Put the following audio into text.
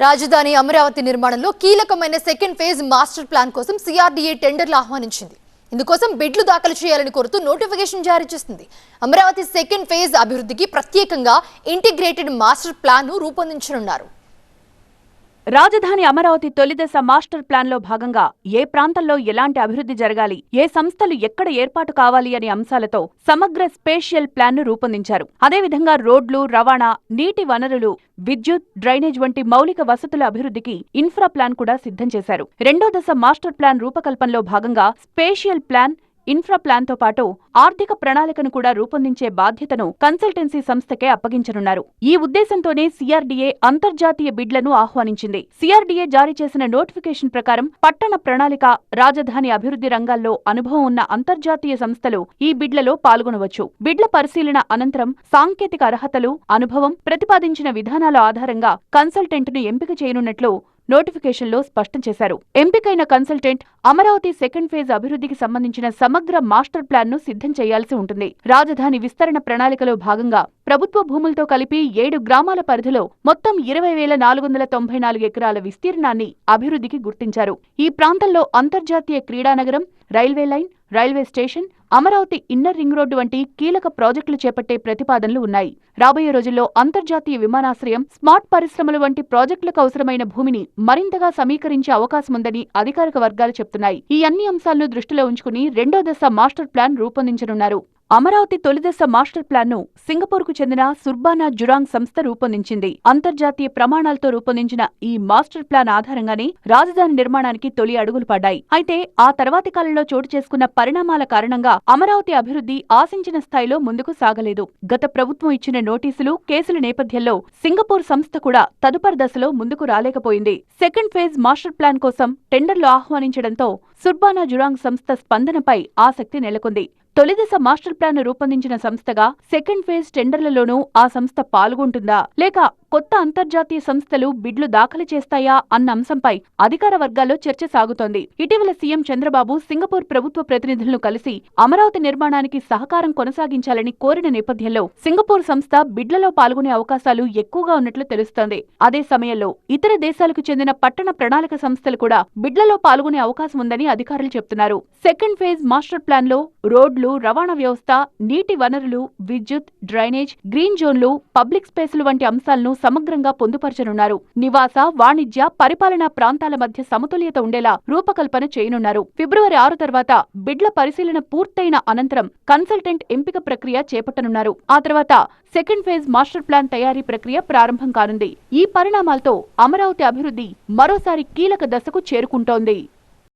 రాజధాని అమరావతి నిర్మాణంలో కీలకమైన సెకండ్ ఫేజ్ మాస్టర్ ప్లాన్ కోసం సిఆర్డీఏ టెండర్లు ఆహ్వానించింది. ఇందుకోసం బిడ్లు దాఖలు చేయాలని కోరుతూ నోటిఫికేషన్ జారీ చేసింది. అమరావతి సెకండ్ ఫేజ్ అభివృద్ధికి ప్రత్యేకంగా ఇంటిగ్రేటెడ్ మాస్టర్ ప్లాన్ ను రూపొందించనున్నారు. రాజధాని అమరావతి తొలిదశ మాస్టర్ ప్లాన్ లో భాగంగా ఏ ప్రాంతంలో ఎలాంటి అభివృద్ధి జరగాలి, ఏ సంస్థలు ఎక్కడ ఏర్పాటు కావాలి అనే అంశాలతో సమగ్ర స్పేషియల్ ప్లాన్ ను రూపొందించారు. అదేవిధంగా రోడ్లు, రవాణా, నీటి వనరులు, విద్యుత్, డ్రైనేజ్ వంటి మౌలిక వసతుల అభివృద్ధికి ఇన్ఫ్రా ప్లాన్ కూడా సిద్ధం చేశారు. రెండో దశ మాస్టర్ ప్లాన్ రూపకల్పనలో భాగంగా స్పేషియల్ ప్లాన్, ఇన్ఫ్రా ప్లాన్ తో పాటు ఆర్థిక ప్రణాళికను కూడా రూపొందించే బాధ్యతను కన్సల్టెన్సీ సంస్థకే అప్పగించనున్నారు. ఈ ఉద్దేశంతోనే సిఆర్డీఏ అంతర్జాతీయ బిడ్లను ఆహ్వానించింది. సిఆర్డీఏ జారీ చేసిన నోటిఫికేషన్ ప్రకారం పట్టణ ప్రణాళిక, రాజధాని అభివృద్ధి రంగాల్లో అనుభవం ఉన్న అంతర్జాతీయ సంస్థలు ఈ బిడ్లలో పాల్గొనవచ్చు. బిడ్ల పరిశీలన అనంతరం సాంకేతిక అర్హతలు, అనుభవం, ప్రతిపాదించిన విధానాల ఆధారంగా కన్సల్టెంట్ను ఎంపిక చేయనున్నట్లు నోటిఫికేషన్లో స్పష్టం చేశారు. ఎంపికైన కన్సల్టెంట్ అమరావతి సెకండ్ ఫేజ్ అభివృద్ధికి సంబంధించిన సమగ్ర మాస్టర్ ప్లాన్ ను సిద్ధం చేయాల్సి ఉంటుంది. రాజధాని విస్తరణ ప్రణాళికలో భాగంగా ప్రభుత్వ భూములతో కలిపి 7 గ్రామాల పరిధిలో మొత్తం 20,494 ఎకరాల విస్తీర్ణాన్ని అభివృద్ధికి గుర్తించారు. ఈ ప్రాంతంలో అంతర్జాతీయ క్రీడానగరం, railway line, railway station, Amaravati inner ring road వంటి కీలక ప్రాజెక్టులు చేపట్టే ప్రతిపాదనలు ఉన్నాయి. రాబోయే రోజుల్లో అంతర్జాతీయ విమానాశ్రయం, స్మార్ట్ పరిశ్రమలు వంటి ప్రాజెక్టులకు అవసరమైన భూమిని మరింతగా సమీకరించే అవకాశముందని అధికారిక వర్గాలు చెప్తున్నాయి. ఈ అన్ని అంశాలను దృష్టిలో ఉంచుకుని రెండో దశ మాస్టర్ ప్లాన్ రూపొందించనున్నారు. అమరావతి తొలిదశ మాస్టర్ ప్లాన్ ను సింగపూర్కు చెందిన సుర్బానా జురాంగ్ సంస్థ రూపొందించింది. అంతర్జాతీయ ప్రమాణాలతో రూపొందించిన ఈ మాస్టర్ ప్లాన్ ఆధారంగానే రాజధాని నిర్మాణానికి తొలి అడుగులు పడ్డాయి. అయితే ఆ తర్వాతి కాలంలో చోటు చేసుకున్న పరిణామాల కారణంగా అమరావతి అభివృద్ధి ఆశించిన స్థాయిలో ముందుకు సాగలేదు. గత ప్రభుత్వం ఇచ్చిన నోటీసులు, కేసుల నేపథ్యంలో సింగపూర్ సంస్థ కూడా తదుపరి దశలో ముందుకు రాలేకపోయింది. సెకండ్ ఫేజ్ మాస్టర్ ప్లాన్ కోసం టెండర్లు ఆహ్వానించడంతో సుర్బానా జురాంగ్ సంస్థ స్పందనపై ఆసక్తి నెలకొంది. తొలిదశ మాస్టర్ ప్లాన్ రూపొందించిన సంస్థగా సెకండ్ ఫేజ్ టెండర్లలోనూ ఆ సంస్థ పాల్గొంటుందా, లేక కొత్త అంతర్జాతీయ సంస్థలు బిడ్లు దాఖలు చేస్తాయా అన్న అంశంపై అధికార వర్గాల్లో చర్చ సాగుతోంది. ఇటీవల సీఎం చంద్రబాబు సింగపూర్ ప్రభుత్వ ప్రతినిధులను కలిసి అమరావతి నిర్మాణానికి సహకారం కొనసాగించాలని కోరిన నేపథ్యంలో సింగపూర్ సంస్థ బిడ్లలో పాల్గొనే అవకాశాలు ఎక్కువగా ఉన్నట్లు తెలుస్తోంది. అదే సమయంలో ఇతర దేశాలకు చెందిన పట్టణ ప్రణాళిక సంస్థలు కూడా బిడ్లలో పాల్గొనే అవకాశం ఉందని అధికారులు చెబుతున్నారు. సెకండ్ ఫేజ్ మాస్టర్ ప్లాన్ లో రోడ్లు, రవాణా వ్యవస్థ, నీటి వనరులు, విద్యుత్, డ్రైనేజ్, గ్రీన్ జోన్లు, పబ్లిక్ స్పేసులు వంటి అంశాలను సమగ్రంగా పొందుపరచనున్నారు. నివాస, వాణిజ్య, పరిపాలనా ప్రాంతాల మధ్య సమతుల్యత ఉండేలా రూపకల్పన చేయనున్నారు. ఫిబ్రవరి 6 తర్వాత బిడ్ల పరిశీలన పూర్తయిన అనంతరం కన్సల్టెంట్ ఎంపిక ప్రక్రియ చేపట్టనున్నారు. ఆ తర్వాత సెకండ్ ఫేజ్ మాస్టర్ ప్లాన్ తయారీ ప్రక్రియ ప్రారంభం కానుంది. ఈ పరిణామాలతో అమరావతి అభివృద్ధి మరోసారి కీలక దశకు చేరుకుంటోంది.